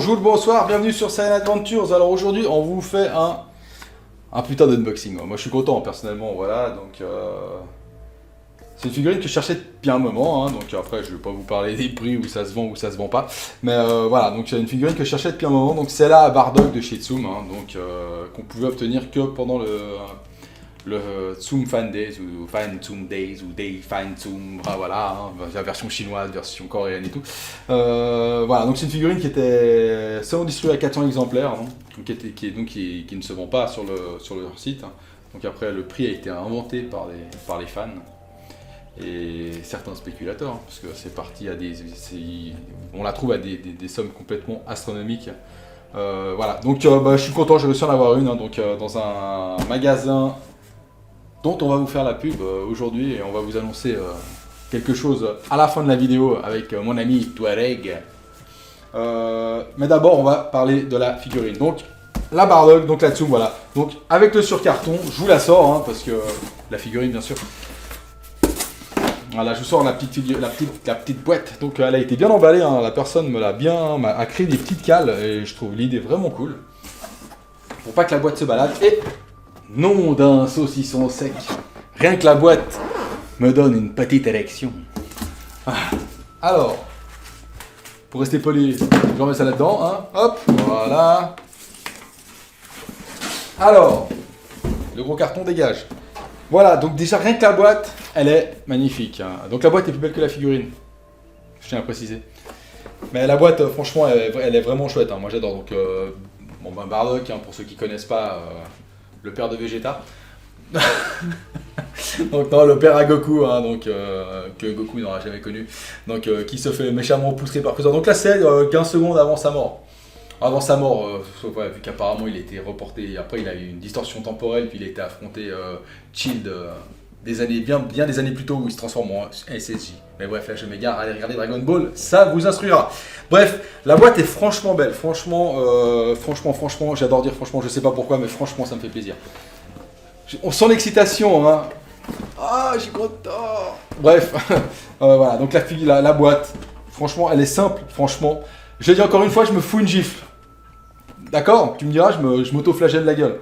Bonjour, bonsoir, bienvenue sur Silent Adventures. Alors aujourd'hui, on vous fait un putain d'unboxing. Moi, je suis content personnellement, voilà. Donc, c'est une figurine que je cherchais depuis un moment. Hein, donc après, je vais pas vous parler des prix où ça se vend ou ça se vend pas. Mais voilà, donc c'est une figurine que je cherchais depuis un moment. Donc c'est là à Bardock de chez Tsum, hein, donc qu'on pouvait obtenir que pendant le Tsum Fan Days ou Fan Tsum Days ou Day Fan Tsum, voilà, hein, la version chinoise, version coréenne et tout. Voilà, donc c'est une figurine qui était seulement distribuée à 400 exemplaires, hein, qui ne se vend pas sur leur site. Hein. Donc après, le prix a été inventé par les fans et certains spéculateurs, hein, parce que c'est parti à on la trouve à des sommes complètement astronomiques. Voilà, donc je suis content, j'ai réussi à en avoir une, hein, donc dans un magasin dont on va vous faire la pub aujourd'hui et on va vous annoncer quelque chose à la fin de la vidéo avec mon ami Touareg. Mais d'abord on va parler de la figurine. Donc la Bardock, donc là-dessous, voilà. Donc avec le surcarton, je vous la sors hein, parce que la figurine bien sûr. Voilà, je vous sors la petite boîte. Donc elle a été bien emballée, hein, la personne a créé des petites cales et je trouve l'idée vraiment cool. Pour pas que la boîte se balade. Et nom d'un saucisson sec. Rien que la boîte me donne une petite érection. Alors, pour rester poli, je remets ça là-dedans. Hein. Hop, voilà. Alors, le gros carton dégage. Voilà, donc déjà rien que la boîte, elle est magnifique. Hein. Donc la boîte est plus belle que la figurine. Je tiens à préciser. Mais la boîte, franchement, elle est vraiment chouette. Hein. Moi j'adore. Donc, Bardock, hein, pour ceux qui connaissent pas, le père de Vegeta. Donc non, le père à Goku, hein, donc, que Goku n'aura jamais connu. Donc qui se fait méchamment pousser par Freezer. Donc là c'est 15 secondes avant sa mort. Avant sa mort, ouais, vu qu'apparemment il a été reporté, après il a eu une distorsion temporelle, puis il a été affronté Child des années, bien des années plus tôt où il se transforme en SSJ. Mais bref, là je m'égare, allez regarder Dragon Ball, ça vous instruira. Bref, la boîte est franchement belle, franchement, j'adore dire franchement, je sais pas pourquoi, mais franchement ça me fait plaisir. On sent l'excitation, hein. Ah, je suis content. Bref, voilà, donc la boîte, franchement, elle est simple, franchement. Je l'ai dit encore une fois, je me fous une gifle. D'accord? Tu me diras, je m'auto-flagelle la gueule.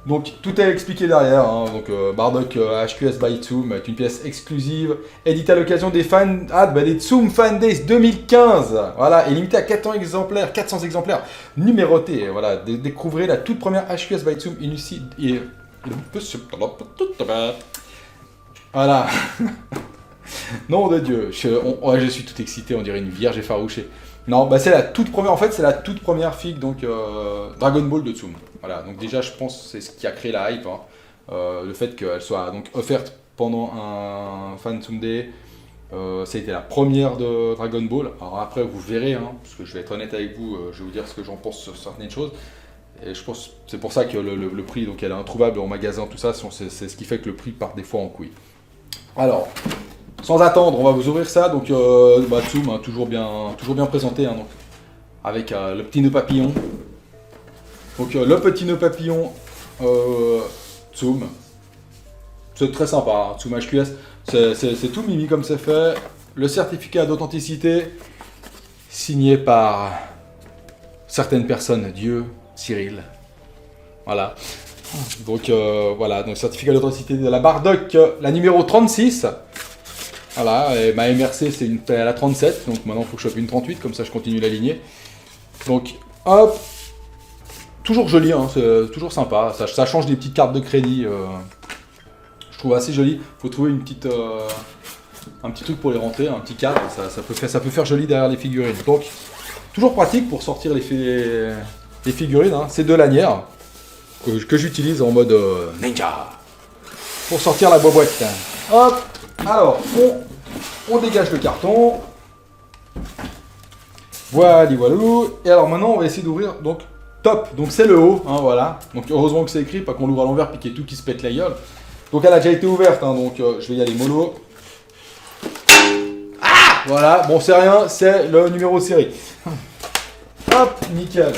Donc tout est expliqué derrière. Hein. Donc Bardock HQS by Tsum est une pièce exclusive, éditée à l'occasion des des Tsum Fan Days 2015. Voilà, et limitée à 400 exemplaires numérotés. Voilà, découvrez la toute première HQS by Tsum ici. Voilà. Nom de Dieu, je suis tout excité, on dirait une vierge effarouchée. Non, bah c'est la toute première, en fait c'est la toute première figue, donc Dragon Ball de Tsum. Voilà, donc déjà je pense que c'est ce qui a créé la hype, hein. Le fait qu'elle soit donc offerte pendant un Fan Tsum Day, ça a été la première de Dragon Ball. Alors après vous verrez, hein, parce que je vais être honnête avec vous, je vais vous dire ce que j'en pense sur certaines choses. Et je pense c'est pour ça que le prix, donc elle est introuvable en magasin, tout ça, c'est ce qui fait que le prix part des fois en couille. Alors, sans attendre, on va vous ouvrir ça. Donc, Tsum, hein, toujours bien présenté, hein, donc, avec le petit nœud papillon. Donc, le petit nœud papillon Tsum. C'est très sympa, hein, Tsum HQS. C'est tout mimi comme c'est fait. Le certificat d'authenticité signé par certaines personnes, Dieu, Cyril. Voilà. Donc voilà, donc certificat d'authenticité de la Bardock, la numéro 36. Voilà, et ma MRC c'est la 37, donc maintenant il faut que je chope une 38, comme ça je continue la lignée. Donc hop, toujours joli, hein, c'est toujours sympa, ça change des petites cartes de crédit, je trouve assez joli. Il faut trouver un petit truc pour les rentrer, un petit cadre, ça peut faire joli derrière les figurines. Donc toujours pratique pour sortir les figurines, hein. C'est deux lanières que j'utilise en mode ninja pour sortir la boîte. Hop, alors on dégage le carton. Voilà. Et alors maintenant on va essayer d'ouvrir donc top. Donc c'est le haut, hein, voilà. Donc heureusement que c'est écrit, pas qu'on l'ouvre à l'envers puis qu'il y ait tout qui se pète la gueule. Donc elle a déjà été ouverte, hein, donc je vais y aller mollo. Ah, voilà, bon c'est rien, c'est le numéro de série. Hop, nickel.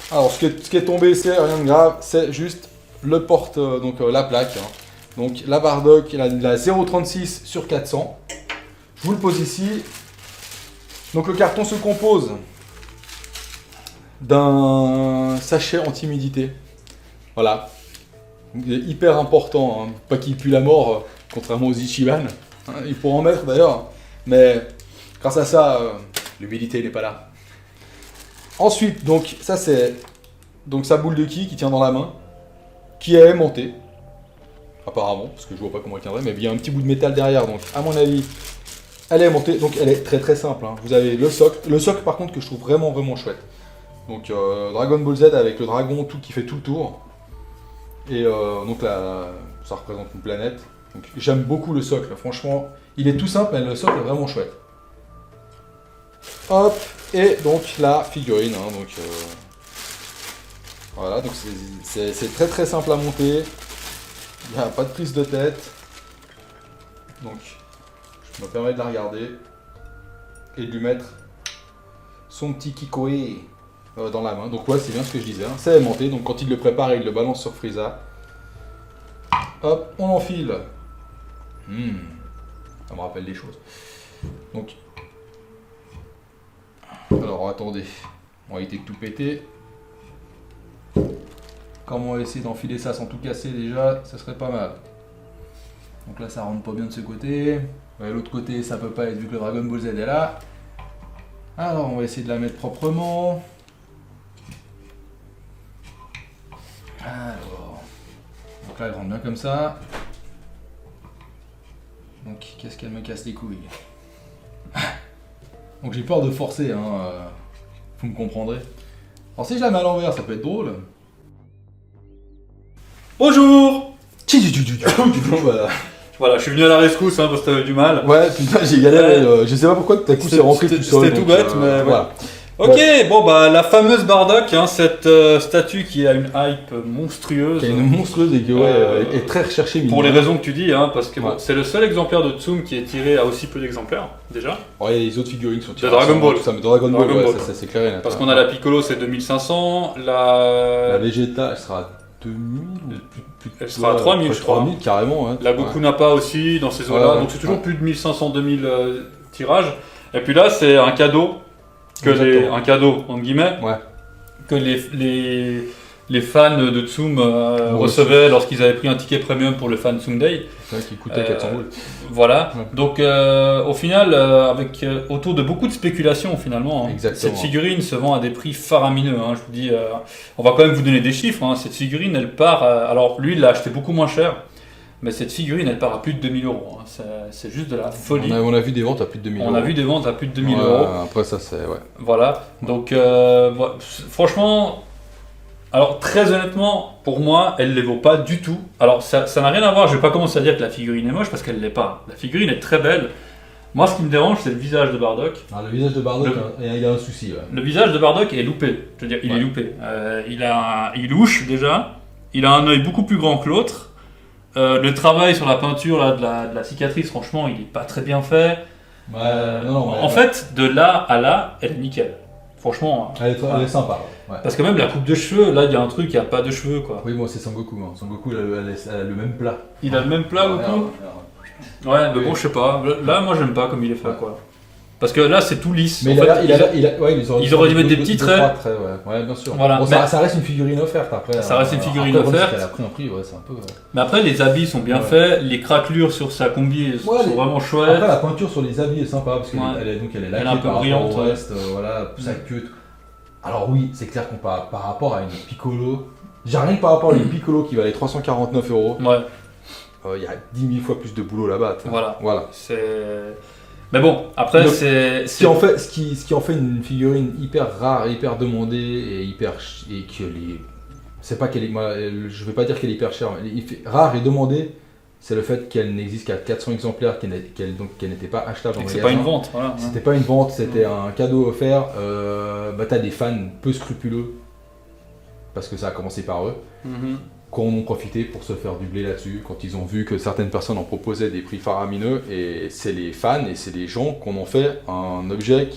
Alors, ce qui est tombé, c'est rien de grave, c'est juste le porte, la plaque. Hein. Donc, la Bardock, la 0,36 sur 400. Je vous le pose ici. Donc, le carton se compose d'un sachet anti-humidité. Voilà. Il est hyper important, hein. Pas qu'il pue la mort, contrairement aux Ichiban. Hein, il faut en mettre d'ailleurs. Mais grâce à ça, l'humidité n'est pas là. Ensuite, donc ça c'est donc sa boule de ki qui tient dans la main, qui est aimantée. Apparemment, parce que je vois pas comment elle tiendrait, mais il y a un petit bout de métal derrière, donc à mon avis, elle est aimantée, donc elle est très très simple. Hein. Vous avez le socle par contre que je trouve vraiment vraiment chouette. Donc Dragon Ball Z avec le dragon tout qui fait tout le tour. Et donc là, ça représente une planète. Donc j'aime beaucoup le socle, franchement, il est tout simple, mais le socle est vraiment chouette. Hop, et donc la figurine, hein, donc voilà, donc c'est très très simple à monter. Il n'y a pas de prise de tête. Donc je me permets de la regarder et de lui mettre son petit Kikoe dans la main. Donc ouais, c'est bien ce que je disais, hein. C'est aimanté, donc quand il le prépare, il le balance sur Frieza. Hop, on enfile. Ça me rappelle des choses. Donc, alors attendez, on va éviter de tout péter. Comment on va essayer d'enfiler ça sans tout casser déjà, ça serait pas mal. Donc là ça rentre pas bien de ce côté. Ouais, l'autre côté ça peut pas être vu que le Dragon Ball Z est là. Alors on va essayer de la mettre proprement. Alors, donc là elle rentre bien comme ça. Donc qu'est-ce qu'elle me casse les couilles. Donc j'ai peur de forcer, hein. Vous me comprendrez. Alors si je la mets à l'envers ça peut être drôle. Bonjour. Voilà. Voilà, je suis venu à la rescousse hein, parce que t'avais du mal. Ouais, putain, j'ai galéré. Je sais pas pourquoi tout à coup c'est rentré tout seul. C'était tout bête, mais voilà. Ok, bon bah la fameuse Bardock, hein, cette statue qui a une hype monstrueuse. Qui est une monstrueuse et qui est très recherchée. Pour les raisons que tu dis, hein, parce que Ouais. bon, c'est le seul exemplaire de Tsum qui est tiré à aussi peu d'exemplaires, déjà. Ouais, les autres figurines sont tirées. De Dragon Ball. Tout ça, mais de Dragon Ball, Dragon ouais, Ball. ça c'est clair et net. Parce qu'on a la Piccolo, c'est 2500, la La Vegeta, elle sera à 2000 ou plus Elle sera à 3000, je crois. 3000 carrément, ouais. la Goku Nappa aussi, dans ces eaux-là, Ouais, donc c'est toujours ouais. plus de 1500-2000 tirages. Et puis là, c'est un cadeau, un cadeau, entre guillemets, Ouais. que les fans de Tsum recevaient lorsqu'ils avaient pris un ticket premium pour le Fan Tsum Day. Ouais, qui coûtait 400 boules. Voilà. Ouais. Donc au final, avec autour de beaucoup de spéculations finalement, hein, Exactement. cette figurine se vend à des prix faramineux. Hein, je vous dis, on va quand même vous donner des chiffres. Hein, cette figurine, elle part. Alors lui, il l'a acheté beaucoup moins cher. Mais cette figurine, elle part à plus de 2000 euros. Hein. C'est juste de la folie. On a vu des ventes à plus de 2000 euros. On a vu des ventes à plus de 2000 Ouais, euros. Après ça, c'est. Ouais. Voilà. Donc, franchement, alors très honnêtement, pour moi, elle ne les vaut pas du tout. Alors, ça n'a rien à voir. Je ne vais pas commencer à dire que la figurine est moche parce qu'elle ne l'est pas. La figurine est très belle. Moi, ce qui me dérange, c'est le visage de Bardock. Ah, le visage de Bardock, il a un souci. Ouais. Le visage de Bardock est loupé. Je veux dire, il est loupé. Il louche déjà. Il a un œil beaucoup plus grand que l'autre. Le travail sur la peinture là, de la cicatrice, franchement, il n'est pas très bien fait. En fait, de là à là, elle est nickel. Franchement. Elle est sympa. Ouais. Parce que même la coupe de cheveux, là, il y a un truc, il n'y a pas de cheveux, quoi. Oui, moi c'est Sangoku. Hein. Sangoku, elle a le même plat. Il a le même plat, Goku. Ouais, mais bon, je sais pas. Là, moi, j'aime pas comme il est fait, quoi. Parce que là, c'est tout lisse. Mais ils auraient dû mettre des petits traits. Ouais, bien sûr. Voilà. Bon, ça reste une figurine offerte après. Ça reste une figurine après, offerte. Elle a pris un prix, ouais, c'est un peu. Mais après, les habits sont bien faits, les craquelures sur sa combi sont vraiment chouettes. Après, la peinture sur les habits est sympa parce qu'elle elle est laquée un peu par brillante, rapport au reste, voilà, sa queue. Alors oui, c'est clair qu'on par rapport à une Piccolo, j'ai rien que par rapport à une Piccolo qui valait 349 euros. Ouais. Il y a 10 000 fois plus de boulot là-bas. Voilà. Mais bon, après, donc, c'est. Ce qui en fait une figurine hyper rare, hyper demandée et que les. C'est pas qu'elle est. Moi, je vais pas dire qu'elle est hyper chère, mais rare et demandée, c'est le fait qu'elle n'existe qu'à 400 exemplaires, qu'elle n'était pas achetable en magasin. C'est pas une vente, voilà. C'était pas une vente, c'était un cadeau offert. T'as des fans peu scrupuleux, parce que ça a commencé par eux. Qui en ont profité pour se faire du blé là-dessus, quand ils ont vu que certaines personnes en proposaient des prix faramineux, et c'est les fans et c'est les gens qui en ont fait un objet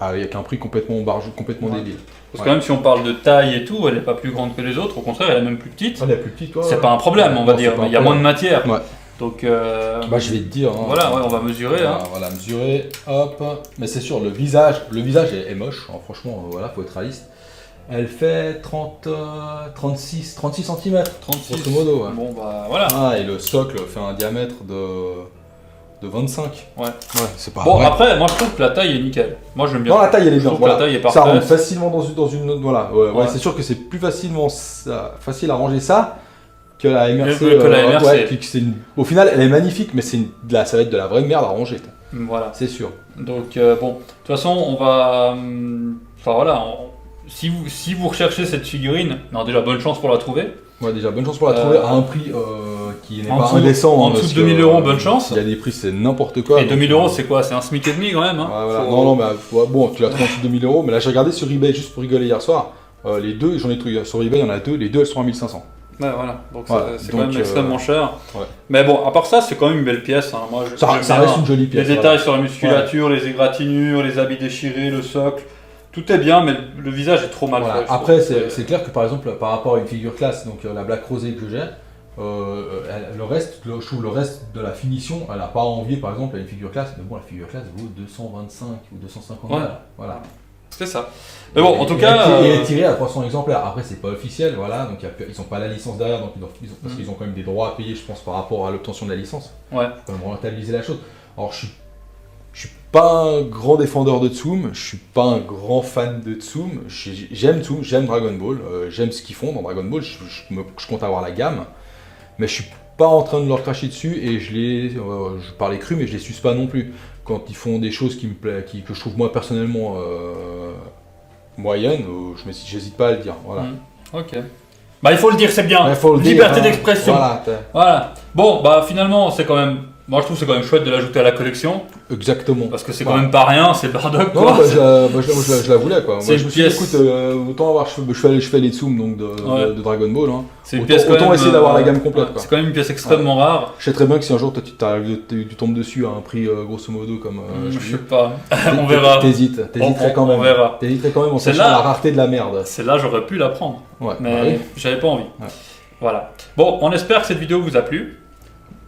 avec un prix complètement barjou, complètement débile. Parce que même si on parle de taille et tout, elle n'est pas plus grande que les autres, au contraire, elle est même plus petite. Elle est plus petite, toi. C'est pas un problème, on va dire, il y a moins de matière. Ouais. Donc, Bah, je vais te dire. Hein, voilà, ouais, on va mesurer. Voilà, Hein. voilà, mesurer, hop. Mais c'est sûr, le visage est moche, hein, franchement, voilà, faut être réaliste. Elle fait 36 cm, 36. grosso modo. Ouais. Bon, bah voilà. Ah, et le socle fait un diamètre de 25. Ouais. C'est pas Bon, vrai. après, moi je trouve que la taille est nickel. Moi j'aime bien. Non, la taille elle est Je bien. trouve que la taille est Ça rentre parfaite. facilement dans une voilà. Ouais, c'est sûr que c'est plus facile à ranger ça que la MRC. Que la MRC. Ouais, puis que au final, elle est magnifique, mais ça va être de la vraie merde à ranger. Voilà. C'est sûr. Donc bon, de toute façon, on va. Enfin voilà, si vous recherchez cette figurine, non déjà bonne chance pour la trouver. Ouais, déjà bonne chance pour la trouver à un prix qui n'est en pas dessous- indécent. en hein, dessous parce de 2000 que, euros, bonne chance. Il y a des prix, c'est n'importe quoi. Et 2000 donc, euros, c'est quoi? C'est un SMIC et demi quand même. Hein. Ouais, voilà. Faut- Non, mais ouais, bon, tu l'as trouvé en dessous de 2000 euros, mais là j'ai regardé sur eBay juste pour rigoler hier soir. Les deux, j'en ai trouvé sur eBay, il y en a deux, les deux elles sont à 1500. Ouais, voilà. Donc Voilà. c'est quand même Donc, extrêmement cher. ouais. Mais bon, à part ça, c'est quand même une belle pièce. Hein. Moi, Ça j'aime bien. reste une jolie pièce. Les voilà. détails sur la musculature, les égratignures, les habits déchirés, le socle, tout est bien, mais le visage est trop mal Voilà. fait. je Après, trouve. c'est clair que par exemple, par rapport à une figure classe, donc la Black Rosé que j'ai, le reste, je trouve le reste de la finition, elle n'a pas à envier par exemple à une figure classe, mais bon, la figure classe vaut 225 ou 250 Ouais. balles. Voilà. C'est ça. Mais bon, en tout Et cas. elle est tirée à 300 exemplaires. Après, c'est pas officiel, voilà, donc ils n'ont pas la licence derrière, donc parce qu'ils ont quand même des droits à payer, je pense, par rapport à l'obtention de la licence. Ouais. Faut quand même rentabiliser la chose. Alors, je suis pas un grand défendeur de Tsum, je suis pas un grand fan de Tsum. J'aime Tsum, j'aime Dragon Ball, j'aime ce qu'ils font dans Dragon Ball, je compte avoir la gamme, mais je suis pas en train de leur cracher dessus et je parlais cru, mais je les suce pas non plus. Quand ils font des choses qui me plaisent, que je trouve moi personnellement moyennes, j'hésite pas à le dire. Voilà. Ok. Bah il faut le dire, c'est bien. Mais faut le dire, Liberté hein. d'expression. Voilà, Voilà. Bon, bah finalement, c'est quand même. Moi, je trouve que c'est quand même chouette de l'ajouter à la collection exactement. parce que c'est quand même pas rien, c'est Bardock Non, quoi. bah, je la voulais quoi. C'est Moi, je une me suis dit, pièce- écoute, autant avoir, je fais les Tsum donc Ouais. de Dragon Ball. Hein. C'est une Autant- pièce quand autant même, essayer d'avoir la gamme complète, quoi. C'est quand même une pièce extrêmement rare. Je sais très bien que si un jour tu tombes dessus à un prix grosso modo comme Je sais pas. On verra. T'hésiterais quand même. On verra. T'hésiterais quand même en Celle-là- sachant la rareté de la merde. Celle-là, j'aurais pu la prendre, Ouais. mais bah oui. j'avais pas envie. Ouais. Voilà. Bon, on espère que cette vidéo vous a plu.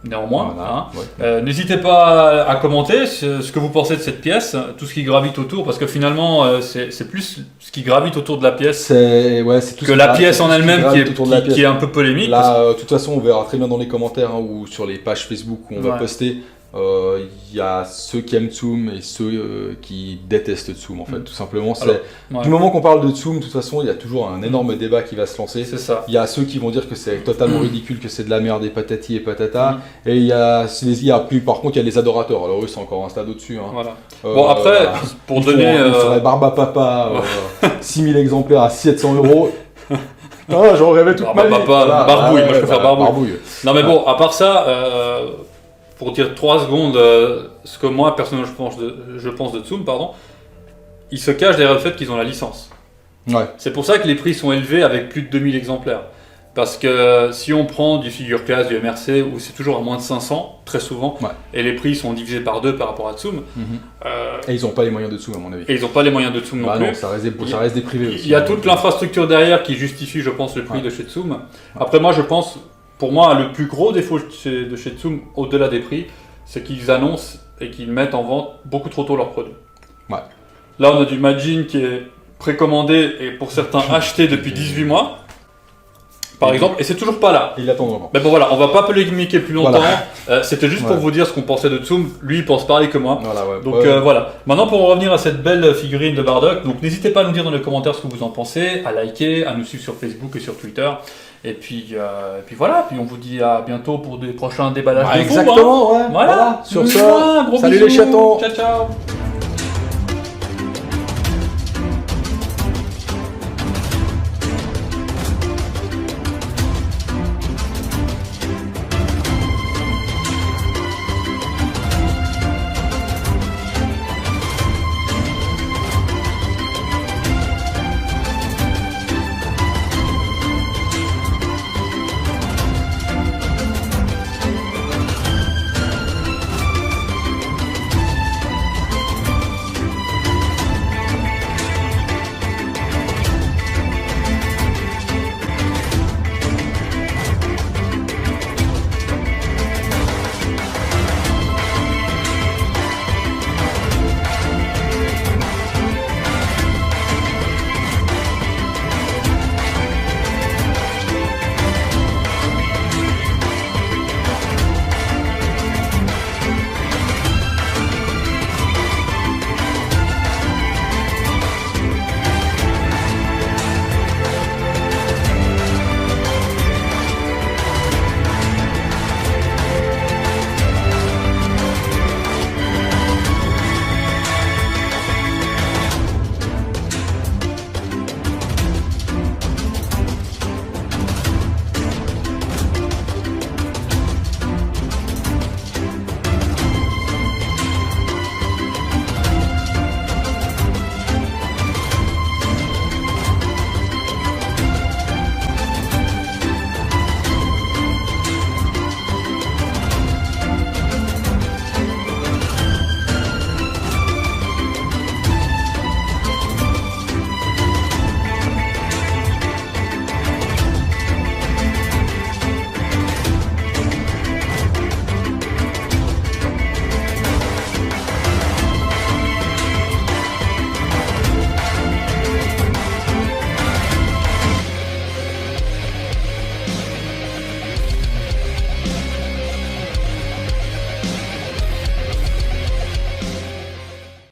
Néanmoins, Voilà. hein. Ouais. N'hésitez pas à commenter ce que vous pensez de cette pièce, tout ce qui gravite autour, parce que finalement, c'est plus ce qui gravite autour de la pièce C'est tout que ce la qui pièce en tout ce qui elle-même gravite autour de la qui pièce. est un peu polémique. Là, de toute façon, on verra très bien dans les commentaires hein, ou sur les pages Facebook où on va Ouais. poster. Il y a ceux qui aiment Tsum et ceux qui détestent Tsum en fait. Tout simplement, c'est Alors, ouais. du moment qu'on parle de Tsum, de toute façon, il y a toujours un énorme débat qui va se lancer. C'est ça. Il y a ceux qui vont dire que c'est totalement ridicule, que c'est de la merde et patati et patata. Et il y a plus, par contre, il y a les adorateurs. Alors eux, c'est encore un stade au-dessus. Hein. Voilà. Bon, après, voilà. pour Ils donner. font la barbe à papa, 6000 exemplaires à 700 euros. Ah, j'en rêvais toute Barbe ma à vie. papa, barbouille, moi je préfère barbouille. barbouille. Non, mais bon, à part ça, pour dire 3 secondes ce que moi, personnellement, je pense de Tsum, pardon, ils se cachent derrière le fait qu'ils ont la licence. Ouais. C'est pour ça que les prix sont élevés avec plus de 2000 exemplaires. Parce que si on prend du figure class, du MRC, où c'est toujours à moins de 500, très souvent, Ouais. et les prix sont divisés par 2 par rapport à Tsum, Et ils n'ont pas les moyens de Tsum, à mon avis. et ils n'ont pas les moyens de Tsum non Bah plus. non, ça reste des privés aussi. Il y a toute l'infrastructure derrière qui justifie, je pense, le prix Ouais. de chez Tsum. Après, moi, je pense, pour moi, le plus gros défaut de chez Tsum, au-delà des prix, c'est qu'ils annoncent et qu'ils mettent en vente beaucoup trop tôt leurs produits. Ouais. Là, on a du Majin qui est précommandé et pour certains acheté depuis 18 mois, par exemple, et c'est toujours pas là. Ils l'attendent encore. Mais bon, voilà, on va pas polémiquer plus longtemps. C'était juste pour Ouais. vous dire ce qu'on pensait de Tsum. Lui, il pense pareil que moi. Voilà, ouais. Donc Ouais. voilà. Maintenant pour en revenir à cette belle figurine de Bardock, donc n'hésitez pas à nous dire dans les commentaires ce que vous en pensez, à liker, à nous suivre sur Facebook et sur Twitter. Et puis voilà, puis on vous dit à bientôt pour des prochains déballages Ouais, de fous, hein. exactement, ouais. Voilà. Sur Bisous, ça, gros salut bisous. les chatons. Ciao ciao.